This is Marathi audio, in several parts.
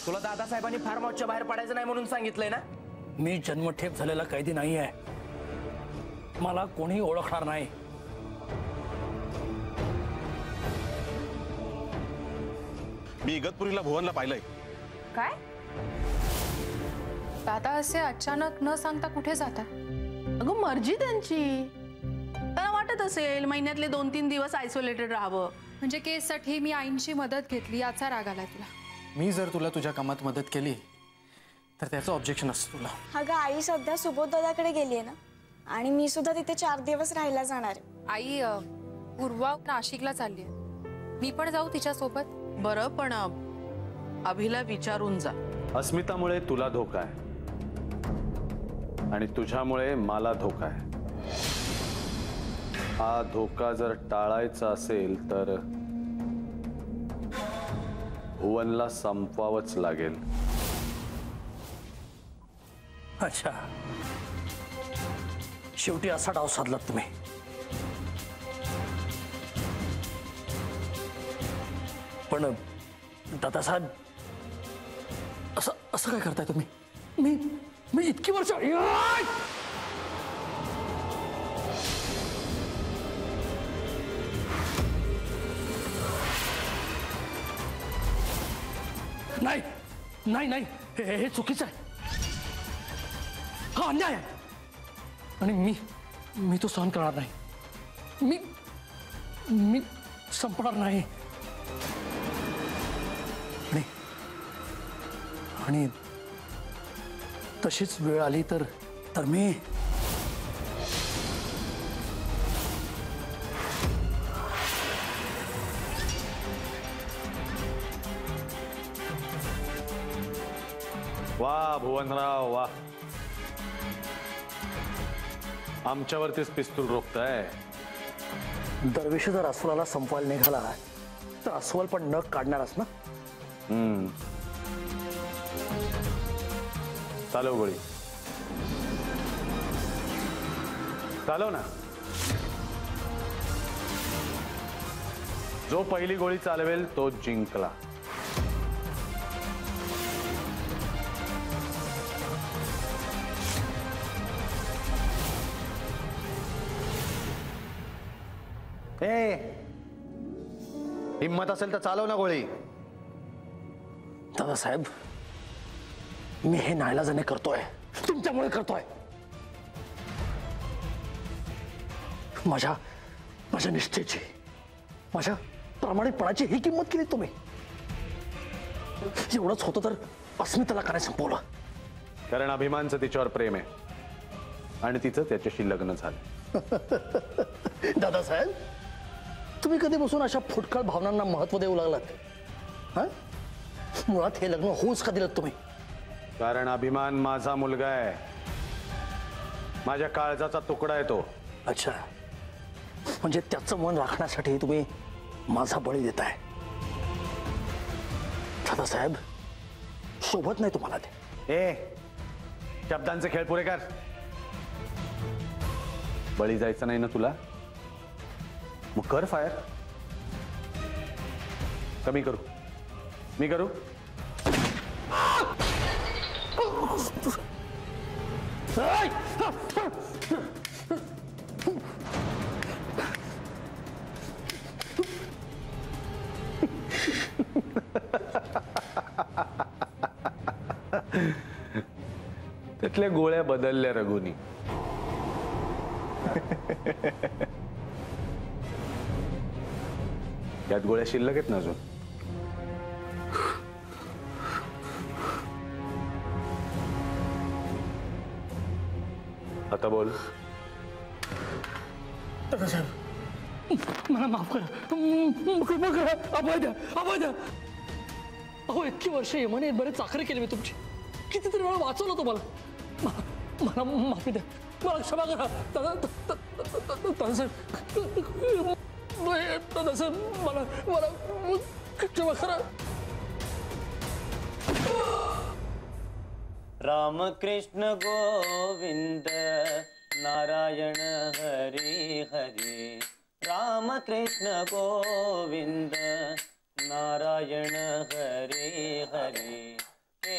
तुला दादासाहेबांनी फार्म हाऊसच्या बाहेर पडायचं नाही म्हणून सांगितलंय ना? मी जन्मठेप झालेला कैदी नाही आहे, मला कोणी ओळखणार नाही. मी इगतपुरीला भुवनला पाहिलंय. काय? दादा असे अचानक न सांगता कुठे जातात? अगं मर्जी त्यांची. त्यांना वाटत असेल महिन्यातले 2-3 दिवस आयसोलेटेड राहावं. म्हणजे केससाठी मी आईंची मदत घेतली याचा राग आलाय तुला? मी जर तुला तुझ्या कामात मदत केली तर त्याचं ऑब्जेक्शन असतं तुला. अगं आई सध्या सुबोध दादाकडे गेली आहे ना, आणि मी सुद्धा तिथे 4 दिवस राहायला जाणार आहे. आई पूर्वा नाशिकला चालली आहे, मी पण जाऊ तिच्या सोबत? बरं, पण अभिला विचारून जा. अस्मितामुळे तुला धोका आहे आणि तुझ्यामुळे मला धोका आहे. हा धोका जर टाळायचा असेल तर भुवनला संपवावंच लागेल. अच्छा, शेवटी असा डाव साधलात तुम्ही. पण दादासाहेब, असं असं काय करताय तुम्ही? मी इतकी वर्ष नाही नाही नाही, हे चुकीचं आहे, हा अन्याय आहे आणि मी तो सहन करणार नाही. मी संपणार नाही. आणि तशीच वेळ आली तर मी वा भुवनराव वा, आमच्यावरतीच पिस्तूल रोखताय. दरवेळी जर अस्वलाला संपवायला निघाला तर अस्वल पण नख काढणारच ना. चालव गोळी, चालव ना. जो पहिली गोळी चालवेल तो जिंकला. हिम्मत असेल तर चालव ना गोळी. दादासाहेब, मी हे नाईलाजाने करतोय, तुमच्यामुळे करतोय. माझ्या निष्ठेची, माझ्या प्रामाणिकपणाची ही किंमत केली तुम्ही. एवढंच होतं तर अस्मिताला काय संपवलं? कारण अभिमानचं तिच्यावर प्रेम आहे आणि तिचं त्याच्याशी लग्न झालं. दादासाहेब, तुम्ही कधी बसून अशा फुटकळ भावनांना महत्व देऊ लागलात? मुळात हे लग्न होऊच का दिलं तुम्ही? कारण अभिमान माझा मुलगा आहे, माझ्या काळजाचा तुकडा आहे तो. अच्छा, म्हणजे त्याचं मन राखण्यासाठी तुम्ही माझा बळी देताय. दादासाहेब, शोभत नाही तुम्हाला ते. शब्दांचे खेळ पुरे कर. बळी जायचं नाही ना तुला, मग कर फायर. कमी करू, मी करू. त्यातल्या गोळ्या बदलल्या रघुनी. यात गोळ्या शिल्लक आहेत ना अजून. आता बोल. दादासाहेब, मला माफ करा, कृपा करा, अभय द्या, अभय द्या. अहो, इतकी वर्ष यमाने बरेच चाकरी केली मी तुमची, कितीतरी वेळा वाचवलं तुम्हाला. मला माफी द्या, मला क्षमा करा. दादासाहेब, दादासाहेब, मला क्षमा करा. राम कृष्ण गोविंद नारायण हरि हरि. राम कृष्ण गोविंद नारायण हरि हरि.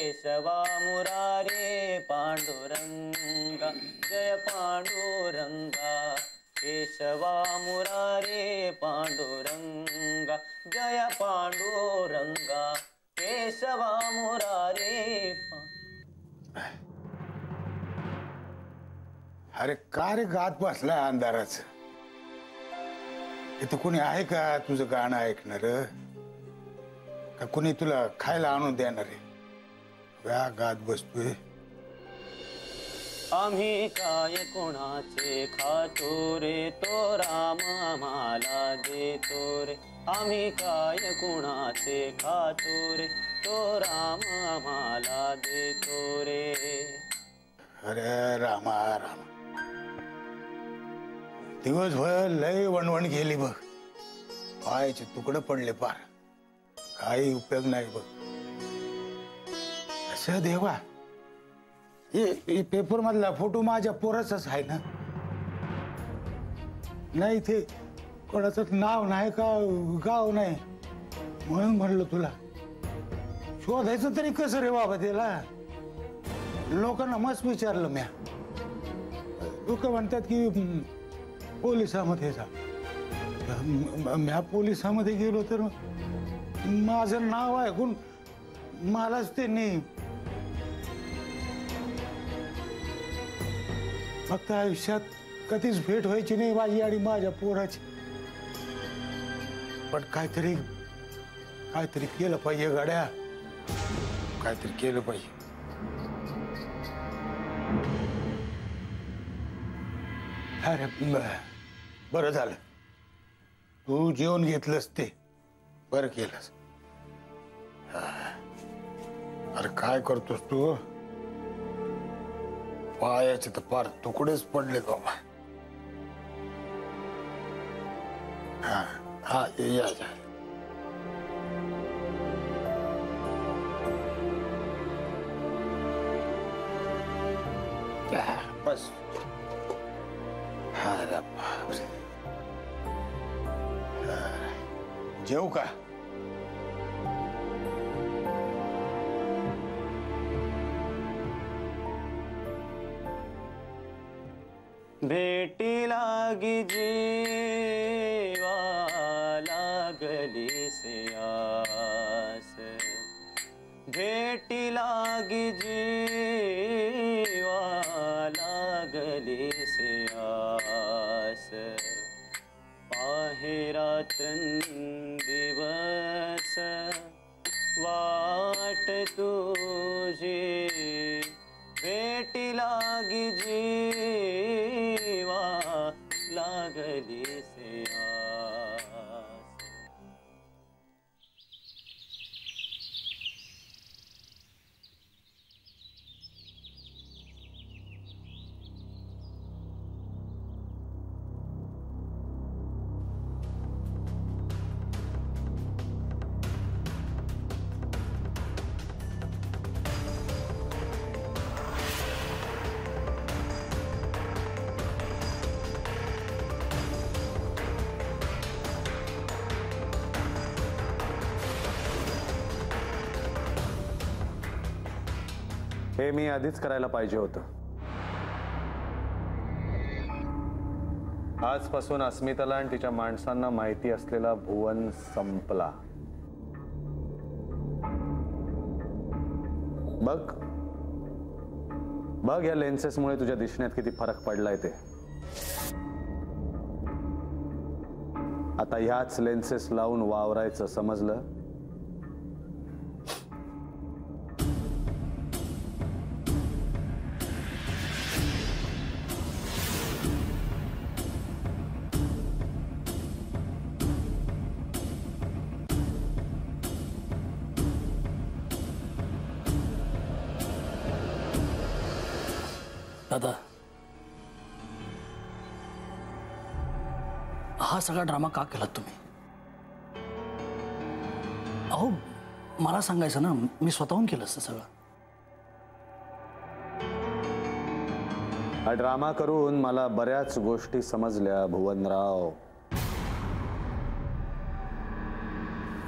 केशवा मुरारे पांडुरंगा जय पांडुरंगा केशवा मुरारे पांडुरंगा जय पांडुरंगा केशवा मुरारे अरे का रे गात बसलाय अंधाराच? इथं कोणी आहे का तुझं गाणं ऐकणार? का कोणी तुला खायला आणून देणार आहे? व्या गात बसतोय. आम्ही काय कोणाचे खातो रे तो राम आम्हाला देतो रे आम्ही काय कोणाचे खातो रे तो राम आम्हाला देतो रे. अरे रामा रामा, दिवसभर लय वणवण गेली बघ. पायाचे तुकडे पडले पार. काही उपयोग नाही बघ. असं देवा, हे पेपर मधला फोटो माझ्या पोराचाच आहे ना? नाही ते कोणाचं नाव नाही का गाव नाही म्हणून म्हणलं तुला शोधायचं तरी कसं रे बाबा त्याला. लोकांना मस्त विचारलं म्या. लोक म्हणतात की पोलिसामध्ये जा. म्या पोलिसामध्ये गेलो तर माझं नाव ऐकून मलाच त्यांनी फक्त आयुष्यात कधीच भेट व्हायची नाही माझी आणि माझ्या पोराची. पण काहीतरी केलं पाहिजे गाड्या. काहीतरी केलं पाहिजे. अरे बरं झालं तू जेवण घेतलंस ते बरं केलंस. अरे काय करतोस तू? पायाचे तर फार तुकडेच पडले बाबा. हा हा या बस. जेवू का? भेटी लागी जीवा लागली से आस भेटी लागी जीवा लागली से आस पाहे रात्रंदिवस वाट तुझी भेटी लागी जीवा लागली से आस. हे मी आधीच करायला पाहिजे होतं. आजपासून अस्मिताला आणि तिच्या माणसांना माहिती असलेला भुवन संपला. बघ या लेन्सेसमुळे तुझ्या दिसण्यात किती फरक पडलाय ते. आता ह्याच लेन्सेस लावून वावरायचं, समजलं? दादा, हा सगळा ड्रामा का केलात तुम्ही? अहो मला सांगायचं ना, मी स्वतःहून केलं असतं सगळं. हा ड्रामा करून मला बऱ्याच गोष्टी समजल्या भुवनराव.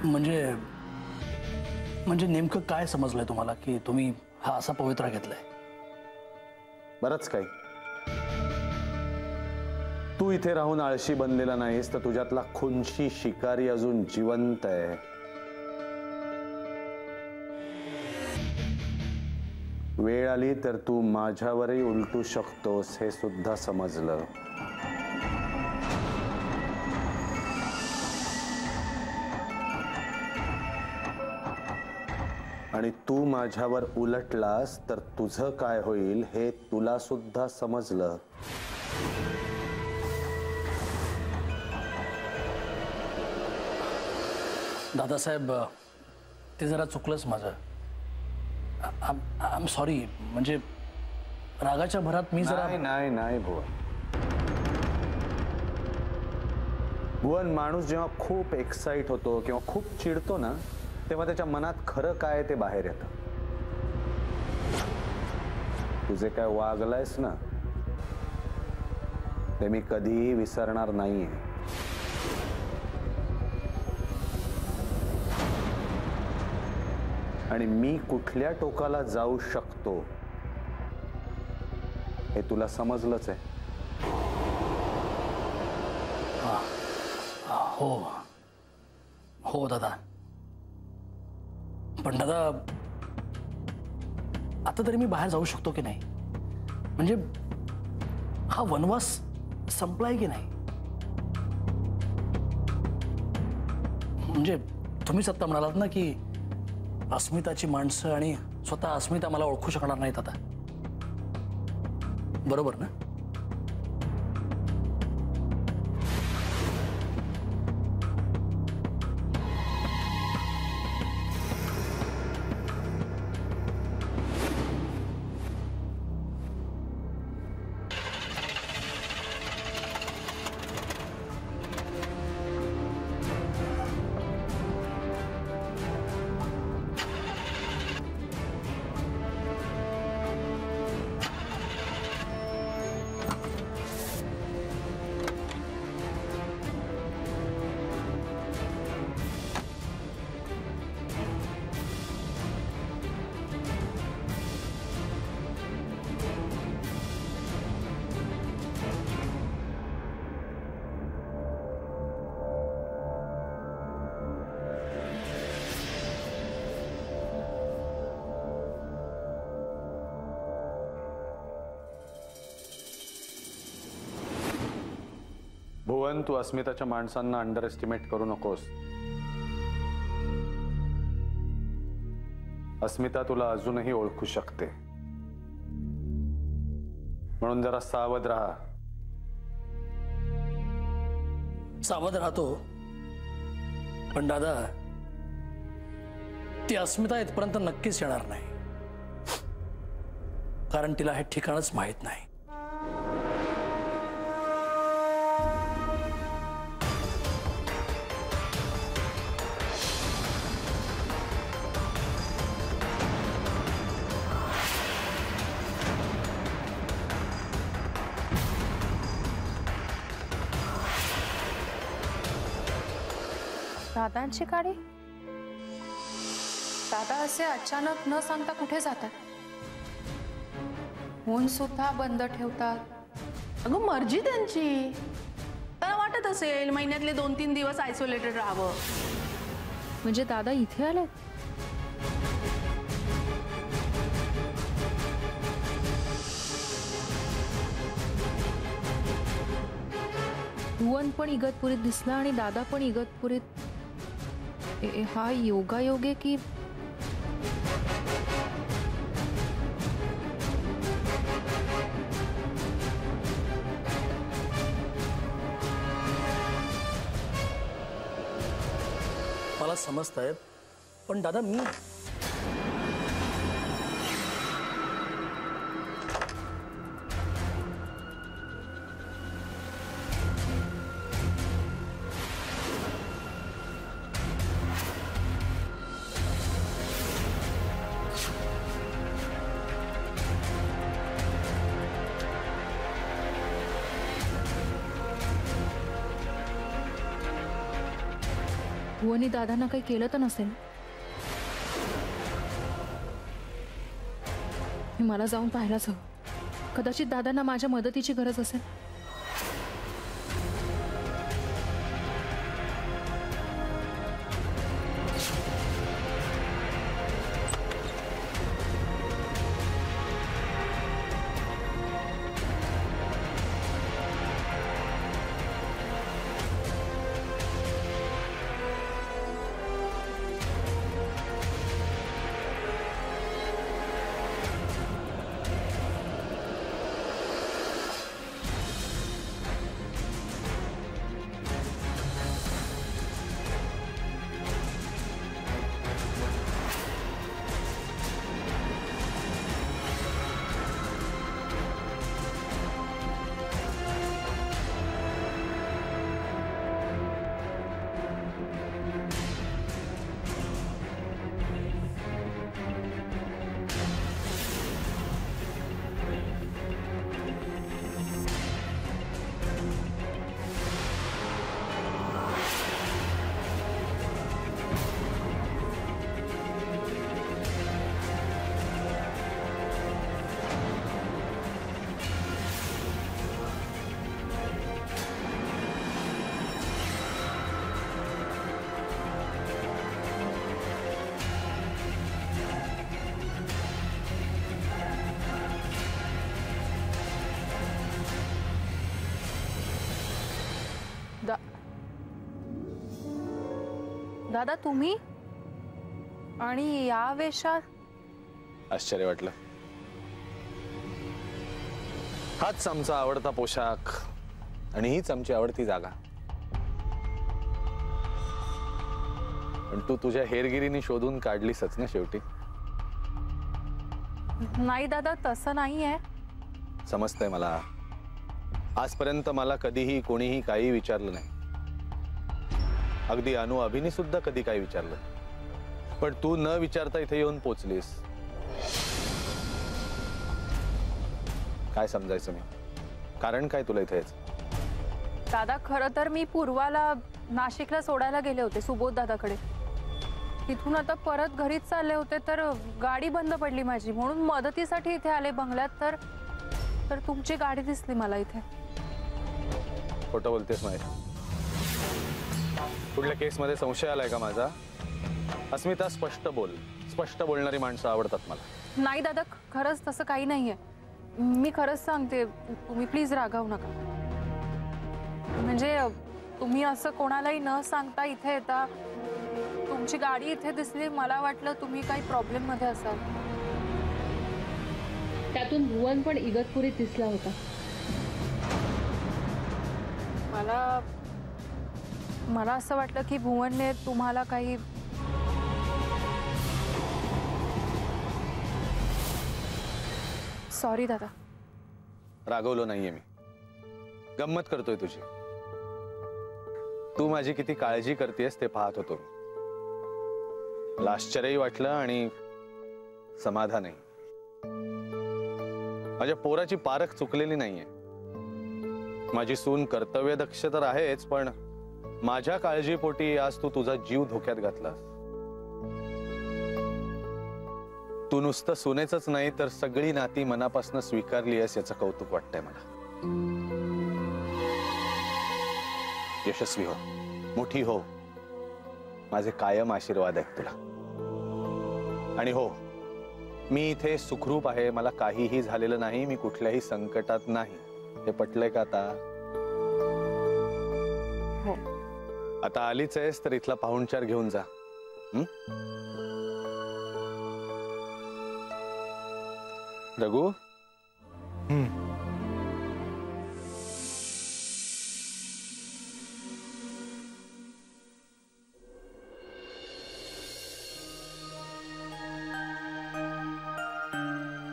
म्हणजे म्हणजे नेमकं काय समजलंय तुम्हाला की तुम्ही हा असा पवित्रा घेतलाय? बरंच काही. तू इथे राहून आळशी बनलेला नाहीस, तर तुझ्यातला खुनशी शिकारी अजून जिवंत आहे. वेळ आली तर तू माझ्यावरही उलटू शकतोस हे सुद्धा समजलं. आणि तू माझ्यावर उलटलास तर तुझं काय होईल हे तुला सुद्धा समजलं. दादासाहेब, ते जरा चुकलंच माझं. I am sorry. म्हणजे रागाच्या भरात मी जरा. नाही भुवन. भुवन, माणूस जेव्हा खूप एक्साइट होतो किंवा खूप चिडतो ना, तेव्हा त्याच्या मनात खरं काय ते बाहेर येतं. तुझे काय वागलायस ना, ते मी कधीही विसरणार नाहीये. आणि मी कुठल्या टोकाला जाऊ शकतो हे तुला समजलंच आहे. हो दादा. पण दादा, आता तरी मी बाहेर जाऊ शकतो की नाही? म्हणजे हा वनवास संपलाय की नाही? म्हणजे तुम्हीच आता म्हणालात ना की अस्मिताची माणसं आणि स्वतः अस्मिता मला ओळखू शकणार नाहीत आता. बरोबर ना? भुवन, तू अस्मिताच्या माणसांना अंडर एस्टिमेट करू नकोस. अस्मिता तुला अजूनही ओळखू शकते, म्हणून जरा सावध राहा. सावध राहतो. पण दादा, ती अस्मिता इथपर्यंत नक्कीच येणार नाही, कारण तिला हे ठिकाणच माहित नाही. दादांची गाडी? दादा असे अचानक न सांगता कुठे जातात? फोन सुद्धा बंद ठेवतात. अगं, मर्जी त्यांची. त्याला वाटत असेल महिन्यातले 2-3 दिवस आयसोलेटेड राहावं. म्हणजे दादा इथे आले? भुवन पण इगतपुरीत दिसला आणि दादा पण इगतपुरीत. हा योगायोग आहे की? मला समजतंय, पण दादा मी. भुवनी दादांना काही केलं तर नसेल? मी मला जाऊन पाहायलाच हवं. कदाचित दादांना माझ्या मदतीची गरज असेल. दादा तुम्ही आणि या वेशात? आश्चर्य वाटलं. हाच आमचा आवडता पोशाख आणि हीच आमची आवडती जागा. पण तू तुझ्या हेरगिरीने शोधून काढलीसच ना शेवटी. नाही दादा, तसं नाहीये. समजतंय मला. आजपर्यंत मला कधीही कोणीही काही विचारलं नाही. अगदी अभिनी सुद्धा कधी काही विचारलं. पण तू न विचारता इथे येऊन पोचलीस. काय समजायचं मी? कारण काय तुला इथे यायचं? दादा खरं तर मी पूर्वाला नाशिकला सोडायला गेले होते सुबोध दादाकडे. तिथून आता परत घरीच चालले होते तर गाडी बंद पडली माझी, म्हणून मदतीसाठी इथे आले बंगल्यात. तर तुमची गाडी दिसली मला इथे. खोटं बोलतेस महेश? कुठल्या केसमध्ये संशय आलाय का माझा? अस्मिता, स्पष्ट बोल. स्पष्ट बोलणारी माणसं आवडतात मला. नाही दादा, खरंच तसं काही नाहीये. मी खरंच सांगते, तुम्ही प्लीज रागावू नका. म्हणजे तुम्ही असं कोणालाही न सांगता इथे येता. तुमची गाडी इथे दिसली, मला वाटलं तुम्ही काही प्रॉब्लेम मध्ये असाल. त्यातून भुवन पण इगतपुरीत दिसला होता. मला असं वाटलं की भुवनने तुम्हाला काही. सॉरी दादा. रागवलो नाहीये मी. गंमत करतोय तुझी. तू माझी किती काळजी करतेस ते पाहत होतो मी. मला आश्चर्यही वाटलं आणि समाधानही. माझ्या पोराची पारख चुकलेली नाहीये. माझी सून कर्तव्यदक्ष तर आहेच, पण माझ्या काळजीपोटी आज तू तुझा जीव धोक्यात घातलास. तू नुसतं सुनेचंच नाही तर सगळी नाती मनापासून स्वीकारली आहेस याचं कौतुक वाटतंय मला. यशस्वी हो, मोठी हो, माझे कायम आशीर्वाद आहेत तुला. आणि हो, मी इथे सुखरूप आहे. मला काहीही झालेलं नाही. मी कुठल्याही संकटात नाही. हे पटलंय का आता? हो. आता आलीच आहेस तर इथला पाहुणचार घेऊन जा. रघु,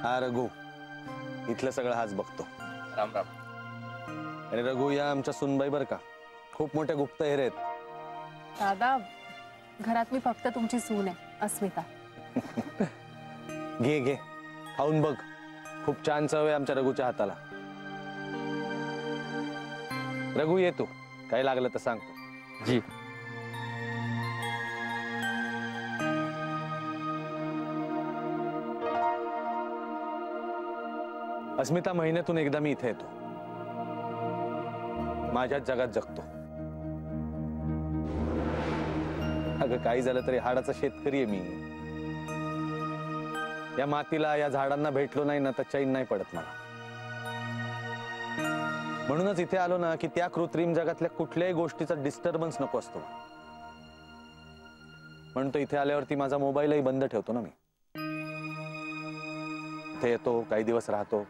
हा रघु, इथलं सगळं हाच बघतो. राम राम. आणि रघु, या आमच्या सुनबाई बर का, खूप मोठ्या गुप्तहेर आहेत. दादा, घरात मी फक्त तुमची सून आहे, अस्मिता. घे घे, खाऊन बघ. खूप छान चव आहे आमच्या रघुच्या हाताला. रघु, ये तू. काय लागलं तर सांगतो. जी. अस्मिता, महिन्यातून एकदा मी इथे येतो, माझ्याच जगात जगतो. अगं काही झालं तरी हाडाचा शेतकरी आहे मी. या मातीला, या झाडांना भेटलो नाही ना तर चैन नाही पडत मला. म्हणूनच इथे आलो ना की त्या कृत्रिम जगातल्या कुठल्याही गोष्टीचा डिस्टर्बन्स नको असतो. म्हणून तो इथे आल्यावरती माझा मोबाईलही बंद ठेवतो ना मी. इथे येतो, काही दिवस राहतो,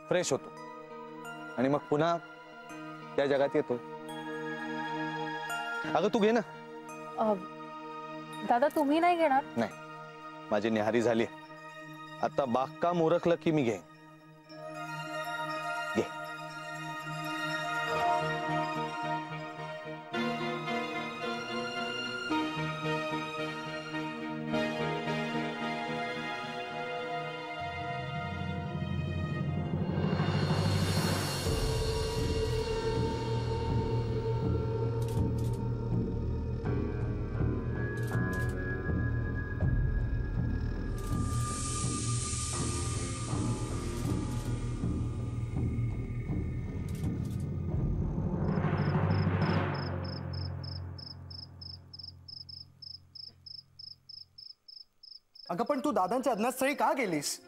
फ्रेश होतो आणि मग पुन्हा त्या जगात येतो. अगं तू घे ना. दादा तुम्ही नाही घेणार? नाही, माझी निहारी झाली. आता बागकाम उरकलं की मी घेईन. घे. अगं पण तू दादांच्या अज्ञातस्थळी का गेलीस?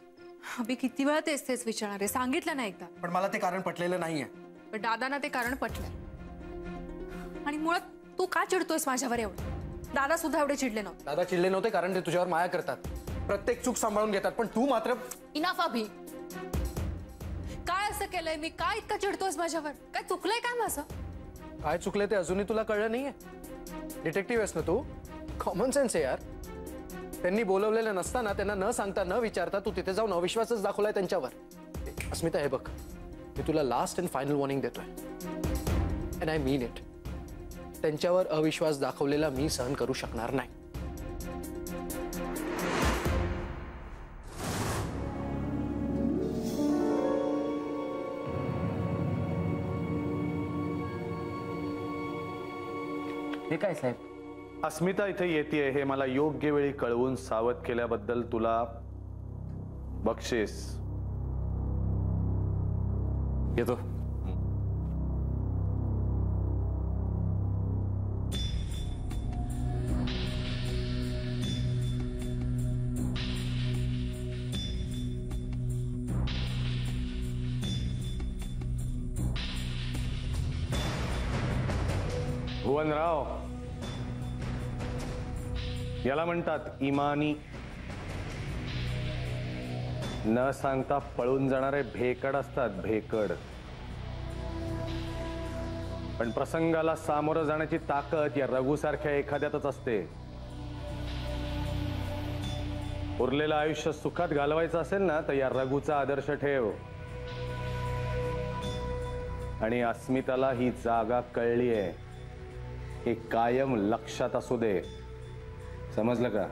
अभि किती वेळा तेच तेच विचारणार आहे, सांगितलं ना एकदा. पण मला ते कारण पटलेलं नाहीये. पण दादांना ते कारण पटलंय. आणि मुळात तू का चिडतोयस माझ्यावर एवढं? दादा सुद्धा एवढे चिडले नव्हते. दादा चिडले नव्हते कारण ते तुझ्यावर माया करतात, प्रत्येक चूक सांभाळून घेतात. पण तू मात्र. इनाफ अभि. काय असं केलंय मी? काय इतका चिडतोयस माझ्यावर? काय चुकलंय काय माझं? काय चुकले ते अजूनही तुला कळलं नाहीये? डिटेक्टिव्ह आहेस ना तू? कॉमन सेन्स आहे यार. त्यांनी बोलवलेलं नसताना, त्यांना न सांगता न विचारता तू तिथे जाऊन अविश्वासच दाखवलाय त्यांच्यावर. अस्मिता, हे बघ, मी तुला लास्ट अँड फायनल वॉर्निंग देतोय, अँड आय मीन इट. त्यांच्यावर अविश्वास दाखवलेला मी सहन करू शकणार नाही. हे काय साहेब? अस्मिता इथे येते हे मला योग्य वेळी कळवून सावध केल्याबद्दल तुला बक्षीस. येतो. भुवनराव, याला म्हणतात इमानी. न सांगता पळून जाणारे भेकड असतात, भेकड. पण प्रसंगाला सामोरं जाण्याची ताकद या रघुसारख्या एखाद्यातच असते. उरलेलं आयुष्य सुखात घालवायचं असेल ना तर या रघुचा आदर्श ठेव. आणि अस्मिताला ही जागा कळली आहे हे कायम लक्षात असू दे. समजलं का?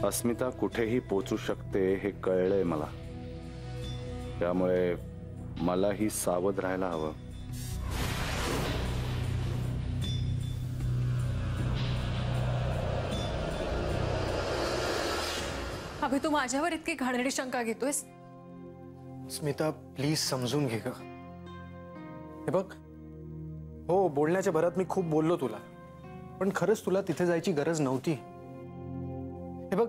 अस्मिता कुठेही पोचू शकते हे कळलंय मला. त्यामुळे मलाही सावध राहायला हवं. अभि, तू माझ्यावर इतकी घाणेरडी शंका घेतोयस? स्मिता, प्लीज समजून घे ग. हे बघ, हो, बोलण्याच्या भरात मी खूप बोललो तुला, पण खरंच तुला तिथे जायची गरज नव्हती. हे बघ,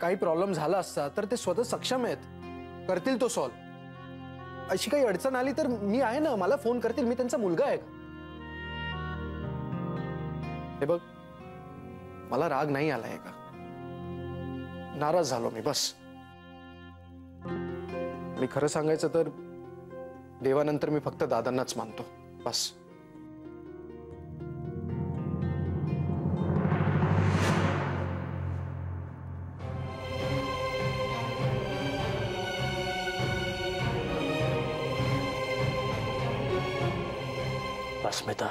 काही प्रॉब्लेम झाला असता तर ते स्वतः सक्षम आहेत, करतील तो सॉल्व. अशी काही अडचण आली तर मी आहे ना, मला फोन करतील, मी त्यांचा मुलगा आहे का? हे बघ, मला राग नाही आलाय का, नाराज झालो मी, बस. आणि खरं सांगायचं तर देवानंतर मी फक्त दादांनाच मानतो, बस. अस्मिता,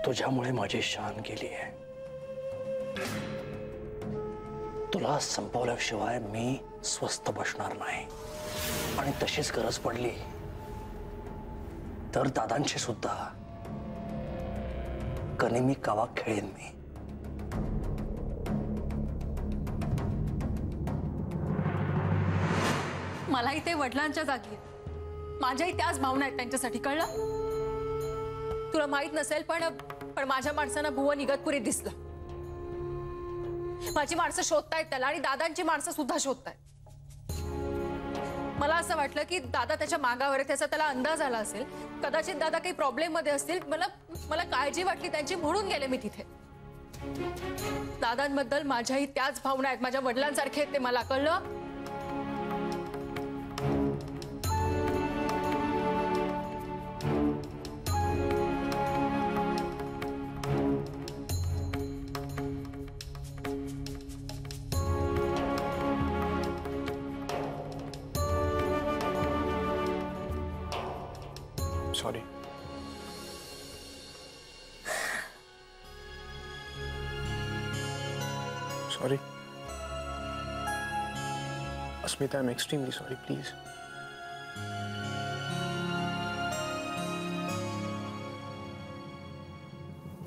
तुझ्यामुळे माझी शान गेली आहे. तुला संपवल्याशिवाय मी स्वस्थ बसणार नाही. आणि तशीच गरज पडली तर दादांची सुद्धा कनेमी कावा खेळेन मी. मलाही ते वडिलांच्या जागी माझ्याही त्याच भावना आहेत त्यांच्यासाठी, कळलं? तुला माहित नसेल पण माझ्या माणसांना भुवन इगतपुरीत दिसलं. माझी माणसं शोधतायत त्याला आणि दादांची माणसं सुद्धा शोधतायत. मला असं वाटलं की दादा त्याच्या मागावर, त्याचा त्याला अंदाज आला असेल, कदाचित दादा काही प्रॉब्लेम मध्ये असतील. मला काळजी वाटली त्यांची, म्हणून गेले मी तिथे. दादांबद्दल माझ्याही त्याच भावना आहेत, माझ्या वडिलांसारखे आहेत ते, मला कळलं? Sorry. Sorry Asmita, I am extremely sorry. Please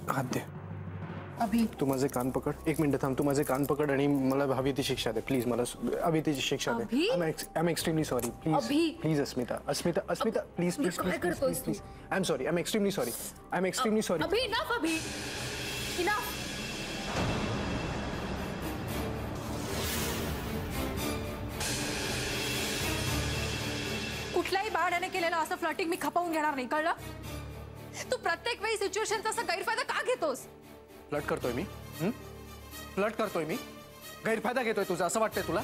हात दे. अभि, तू माझे कान पकड. एक मिनिट थांब. तू माझे कान पकड आणि मला हवी ती शिक्षा दे प्लीज. मला हवी ती शिक्षा दे. I am extremely sorry. Please please Asmita, Asmita, Asmita, please please please please please. I am sorry. I am extremely sorry. I am extremely sorry. Abhi, enough. Abhi, enough. कुठल्याही बाळाने केलेलं असं फ्लर्टिंग मी खपवून घेणार नाही, कळलं? तू प्रत्येक वेळी सिच्युएशनचा असा गैरफायदा का घेतोस? फ्लर्ट करतोय मी? फ्लर्ट करतोय मी? गैरफायदा घेतोय तुझा असं वाटतंय तुला?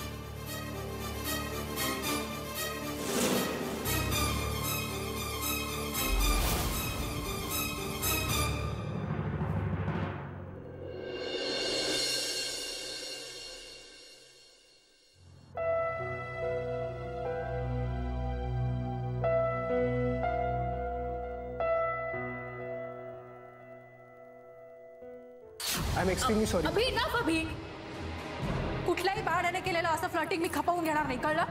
I am extremely sorry. Abhi, enough. Abhi, कुठल्याही बाळाने केलेलं असं फ्लर्टिंग मी खपवून घेणार नाही, कळलं?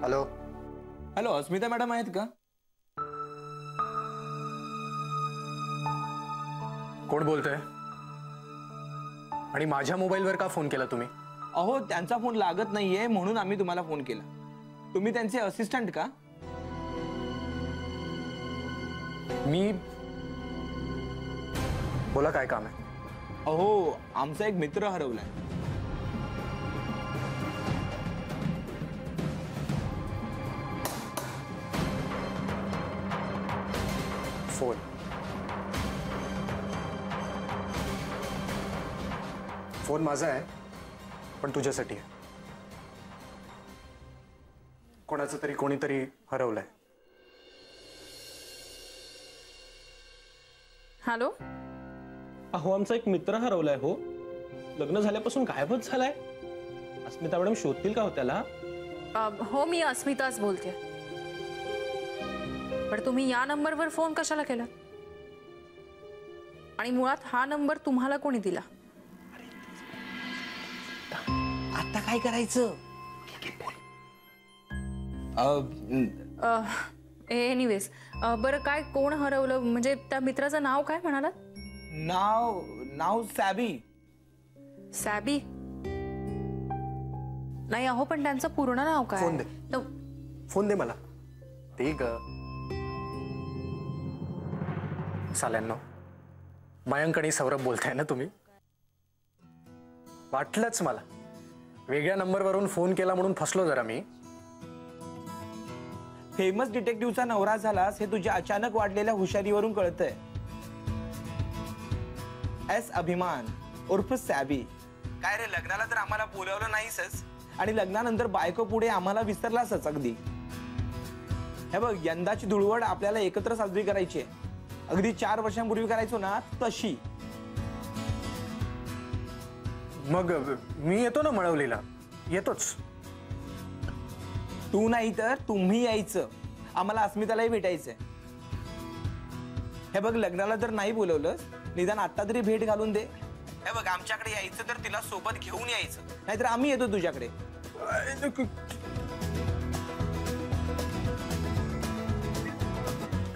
हॅलो. हॅलो, अस्मिता मॅडम आहेत का? कोण बोलतोय आणि माझ्या मोबाईलवर का फोन केला तुम्ही? अहो, त्यांचा फोन लागत नाहीये म्हणून आम्ही तुम्हाला फोन केला. तुम्ही त्यांचे असिस्टंट का? मी. बोला, काय काम आहे? अहो, आमचा एक मित्र हरवलाय. फोन. फोन माझा आहे पण तुझ्यासाठी आहे. कोणाचं तरी कोणीतरी हरवलंय. हॅलो. अहो, आमचा एक मित्र हरवलाय. हो, लग्न झाल्यापासून गायबच झालाय. अस्मिता मॅडम शोधतील का हो त्याला? हो, मी अस्मिताच बोलते. पण तुम्ही या नंबरवर फोन कशाला केला? आणि मुळात हा नंबर तुम्हाला कोणी दिला? आता काय करायचं? एनिवेज, बरं, काय कोण हरवलं म्हणजे त्या मित्राचं नाव काय म्हणालात? नाव सॅबी. सॅबी? नाही अहो, पण त्यांचं पूर्ण नाव काय? फोन दे. फोन दे मला. ते ग साल्यांनो, मयंक आणि सौरभ बोलताय ना तुम्ही? वाटलंच मला. वेगळ्या नंबरवरून फोन केला म्हणून फसलो जरा मी. फेमस डिटेक्टिव्हचा नवरा झालास हे तुझ्या अचानक वाढलेल्या हुशारीवरून कळतंय. एस अभिमान उर्फ सॅबी. काय रे, लग्नाला तर आम्हाला बोलवलं नाहीसच आणि लग्नानंतर बायको पुढे आम्हाला विसरलासच अगदी. हे बघ, यंदाची धुळवड आपल्याला एकत्र साजरी करायची आहे. अगदी 4 वर्षांपूर्वी करायचो ना तशी. मग मी येतो ना मळवलीला, येतोच. तू नाही तर तुम्ही यायचं. आम्हाला अस्मितालाही भेटायचंय. हे बघ, लग्नाला जर नाही बोलवलंस निदान आता तरी भेट घालून दे. हे बघ, आमच्याकडे यायचं तर तिला सोबत घेऊन यायचं, नाहीतर आम्ही येतो तुझ्याकडे.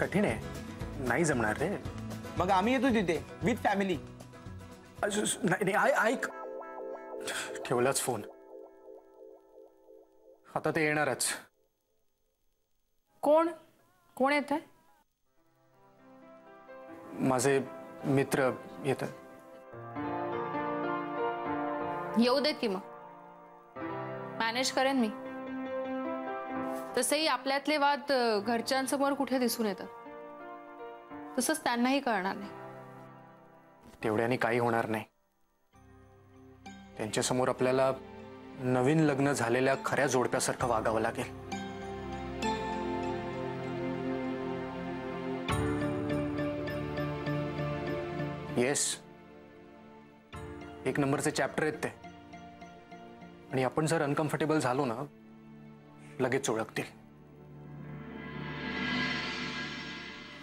कठीण आहे, नाही जमणार रे. मग आम्ही येतो तिथे विथ फॅमिली. नाही ऐक, ठेवलाच फोन. आता ते येणारच. कोण कोण येत आहे? माझे मित्र येत. येऊ देत की, मग मॅनेज करेन मी. तसंही आपल्यातले वाद घरच्यांसमोर कुठे दिसून येतात, तसंच त्यांनाही कळणार नाही. तेवढ्याने काही होणार नाही. त्यांच्यासमोर आपल्याला नवीन लग्न झालेल्या खऱ्या जोडप्यासारखं वागावं लागेल. येस, 1 नंबरचे चॅप्टर आहेत ते. आणि आपण जर अनकम्फर्टेबल झालो ना, लगेच ओळखतील.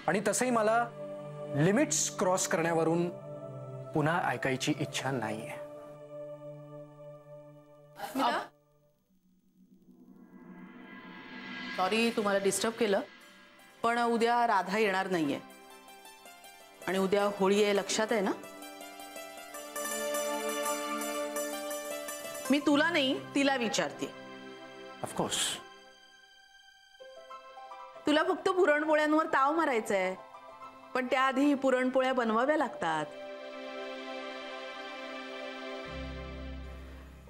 आणि तसंही मला लिमिट्स क्रॉस करण्यावरून पुन्हा ऐकायची इच्छा नाहीये. सॉरी तुम्हाला डिस्टर्ब केलं, पण उद्या राधा येणार नाहीये. आणि उद्या होळी आहे, लक्षात आहे ना? मी तुला नाही, तिला विचारते. ऑफकोर्स. तुला फक्त पुरणपोळ्यांवर ताव मारायचा आहे, पण त्याआधी पुरणपोळ्या बनवाव्या लागतात.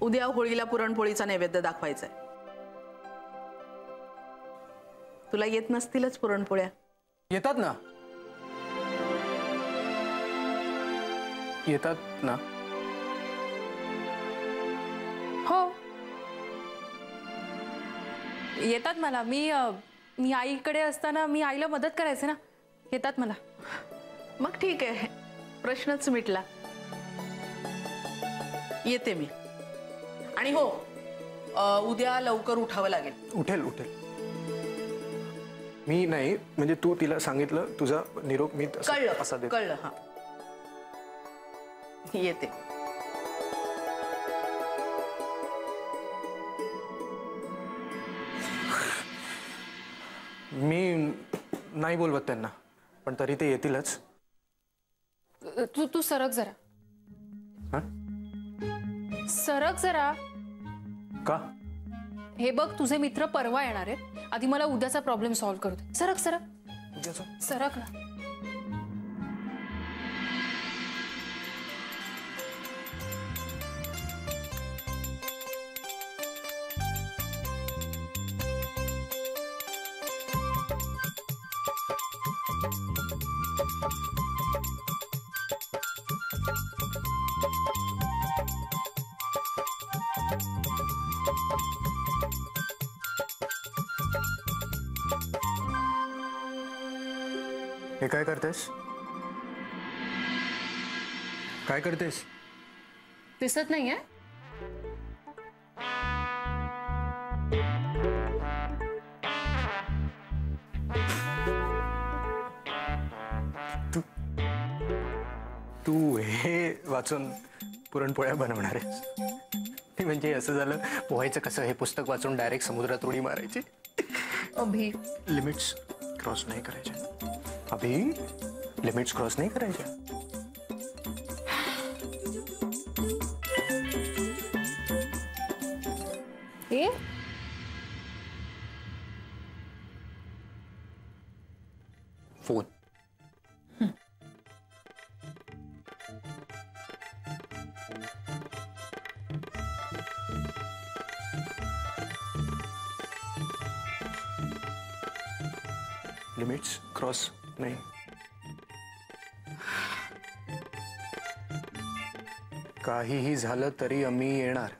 उद्या होळीला पुरणपोळीचा नैवेद्य दाखवायचा आहे. तुला येत नसतीलच पुरणपोळ्या? येतात ना, येतात ना. हो, येतात मला. मी आईकडे असताना मी आईला मदत करायचे ना, येतात मला. मग ठीक आहे, प्रश्नच मिटला. येते मी. आणि हो, उद्या लवकर उठावं लागेल. उठेल उठेल. मी नाही, म्हणजे तू तिला सांगितलं तुझा निरोप मी असा देतो. कळलं. हा, येते. मी नाही बोलवत त्यांना, पण तरी ते येतीलच. तू सरक जरा. सरक जरा. का? हे बघ, तुझे मित्र परवा येणार आहेत. आधी मला उद्याचा प्रॉब्लेम सॉल्व्ह करू दे. सरक सरक सरक ना. हे काय करतेस? काय करतेस? दिसत नाहीये? तू हे वाचून पुरणपोळ्या बनवणार आहेस? म्हणजे असं झालं, पोहायचं कसं हे पुस्तक वाचून डायरेक्ट समुद्रात उडी मारायची. अभि, लिमिट्स क्रॉस नाही करायचे. अभि, लिमिट्स क्रॉस नहीं करायचे. फोन. लिमिट्स क्रॉस नहीं. काहीही झालं तरी आम्ही येणार.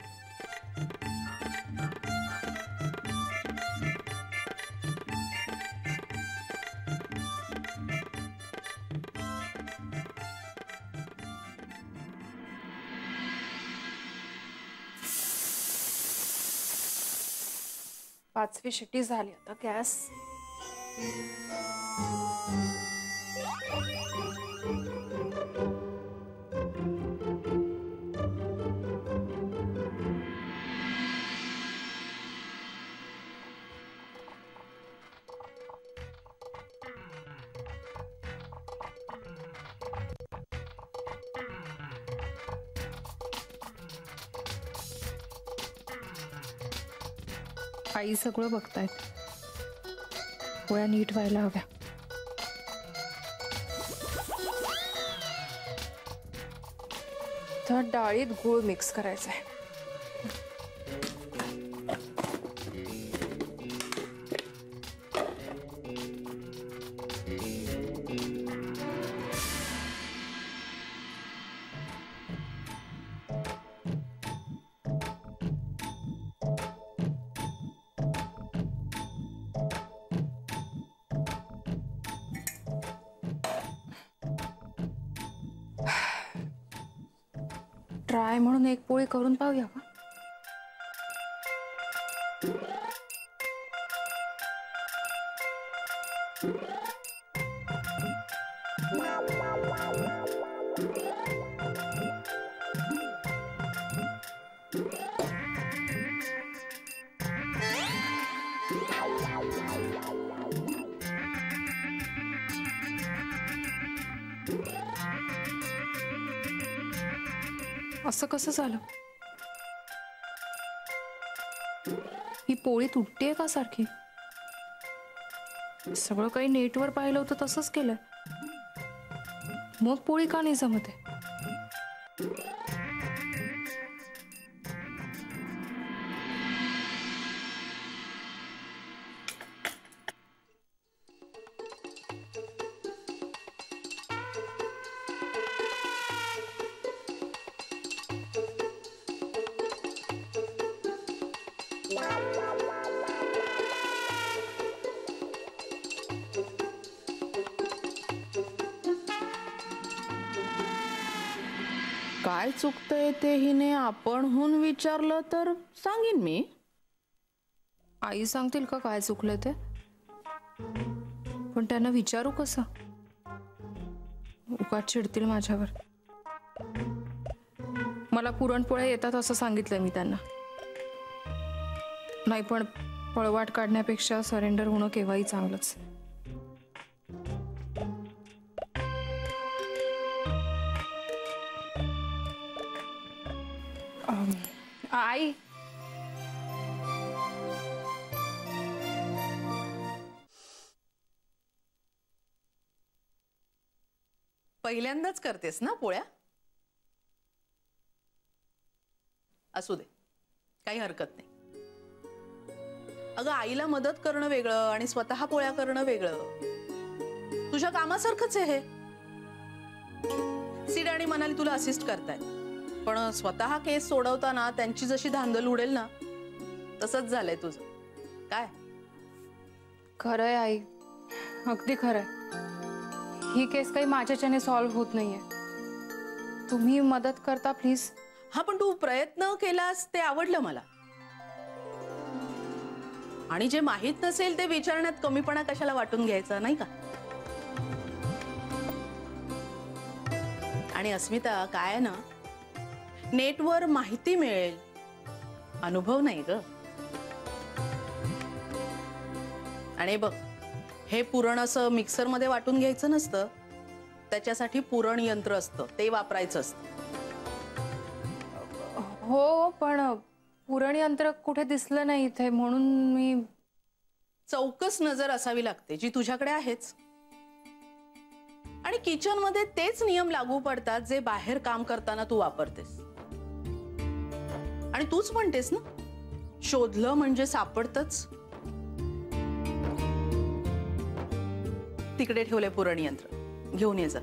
5वी शिट्टी झाली आता गॅस. आई सगळं बघतायत. पोळ्या नीट व्हायला हव्या. तर डाळीत गूळ मिक्स करायचा आहे. ट्राय म्हणून एक पोळी करून पाहूया का? असं कसं झालं? ही पोळी तुटतेय का सारखी? सगळं काही नेटवर पाहिलं होतं तसंच केलंय. मग पोळी का नाही जमत आहे? काय चुकतंय ते हिने आपणहून विचारलं तर सांगेन मी. आई सांगतील का काय चुकलं ते? पण त्यांना विचारू कसं? उगाच चिडतील माझ्यावर. मला पुरणपोळ्या येतात असं सांगितलंय मी त्यांना. नाही पण पळवाट काढण्यापेक्षा सरेंडर होणं केव्हाही चांगलंच. आई पहिल्यांदाच करतेस ना पोळ्या? असू दे, काही हरकत नाही. अगं आईला मदत करणं वेगळं आणि स्वतः पोळ्या करणं वेगळं. तुझ्या कामासारखंच आहे हे. सीड आणि मनाली तुला असिस्ट करतायत, पण स्वतः केस सोडवताना त्यांची जशी धांदल उडेल ना तसंच झालंय तुझं. काय? खरंय आई, अगदी खरंय. ही केस काही माझ्याच्याने सॉल्व्ह होत नाहीये. तुम्ही मदत करता प्लीज. हा पण तू प्रयत्न केलास ते आवडलं मला. आणि जे माहित नसेल ते विचारण्यात कमीपणा कशाला वाटून घ्यायचा, नाही का? आणि अस्मिता काय ना, नेटवर माहिती मिळेल, अनुभव नाही ग. आणि बघ, हे पुरण असं मिक्सर मध्ये वाटून घ्यायचं नसतं. त्याच्यासाठी पुरण यंत्र असतं, ते वापरायचं असतं. हो, पण पुरण यंत्र कुठे दिसलं नाही इथे, म्हणून मी. चौकस नजर असावी लागते, जी तुझ्याकडे आहेच. आणि किचन मध्ये तेच नियम लागू पडतात जे बाहेर काम करताना तू वापरतेस. आणि तूच म्हणतेस ना, शोधलं म्हणजे सापडतच. तिकडे ठेवले पुरण यंत्र, घेऊन ये जा.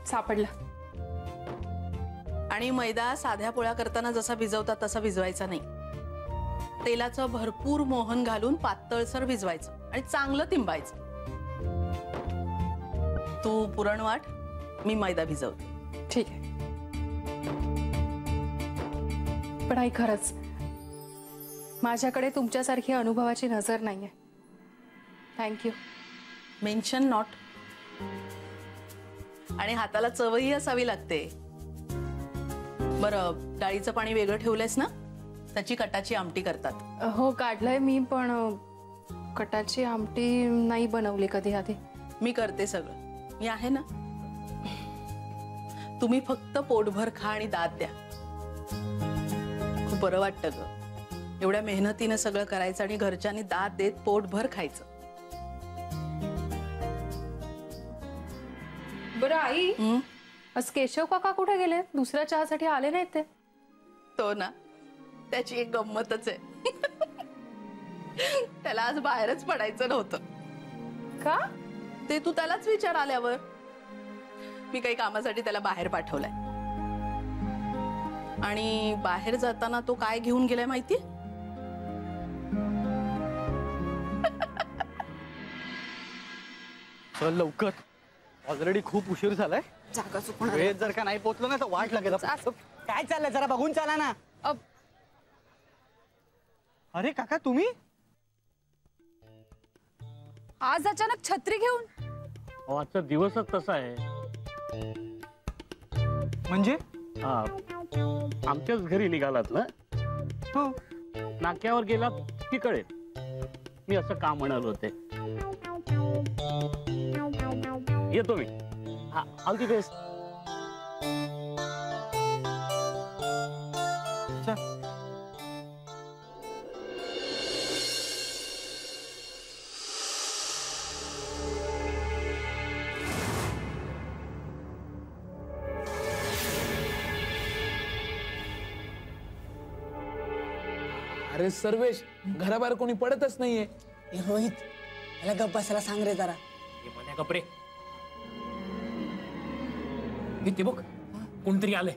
सापडला. आणि मैदा साध्या पोळ्या करताना जसा भिजवतात तसा भिजवायचा नाही. तेलाचं भरपूर मोहन घालून पातळसर भिजवायचं आणि चांगलं तिंबायचं. तू पुरण वाट, मी मैदा भिजवते. ठीक आहे. पण आई खरंच माझ्याकडे तुमच्यासारखी अनुभवाची नजर नाहीये. थँक्यू. Mention not. आणि हाताला चवही असावी लागते. बरं, डाळीचं पाणी वेगळं ठेवलंयस ना, त्याची कटाची आमटी करतात. हो काढलंय मी, पण कटाची आमटी नाही बनवली कधी आधी. मी करते सगळं, मी आहे ना. तुम्ही फक्त पोटभर खा आणि दाद द्या. खूप बरं वाटतं ग, एवढ्या मेहनतीनं सगळं करायचं आणि घरच्यांनी दाद देत पोटभर खायचं. बरं आई, आज केशव काका कुठे गेले? दुसऱ्या चहासाठी आले नाहीत ते? तो ना, त्याची एक गंमतच आहे. त्याला आज बाहेरच पडायचं नव्हतं. का? ते तू त्यालाच विचार आल्यावर. मी काही कामासाठी त्याला बाहेर पाठवलंय. आणि बाहेर जाताना तो काय घेऊन गेलाय माहितीये? चल लवकर, ऑलरेडी खूप उशीर झालाय. जागा चुकणार. वेळ जर का नाही पोहोचलो ना तर वाट लागेल. काय चाललंय जरा बघून चाला ना. अरे काका तुम्ही आज अचानक छत्री घेऊन? आजचा दिवसच तसा आहे. म्हणजे आमच्याच घरी निघालात ना? हो. नाक्यावर गेलात की कळेल. मी असं का म्हणाल होते. येतो मी. हा, ऑल दी बेस्ट. अरे सर्वेश, घराबाहेर कोणी पडतच नाहीये. रोहित, याला गप्प बसायला सांग रे जरा. कपडे ते बघ, कोणतरी आलंय.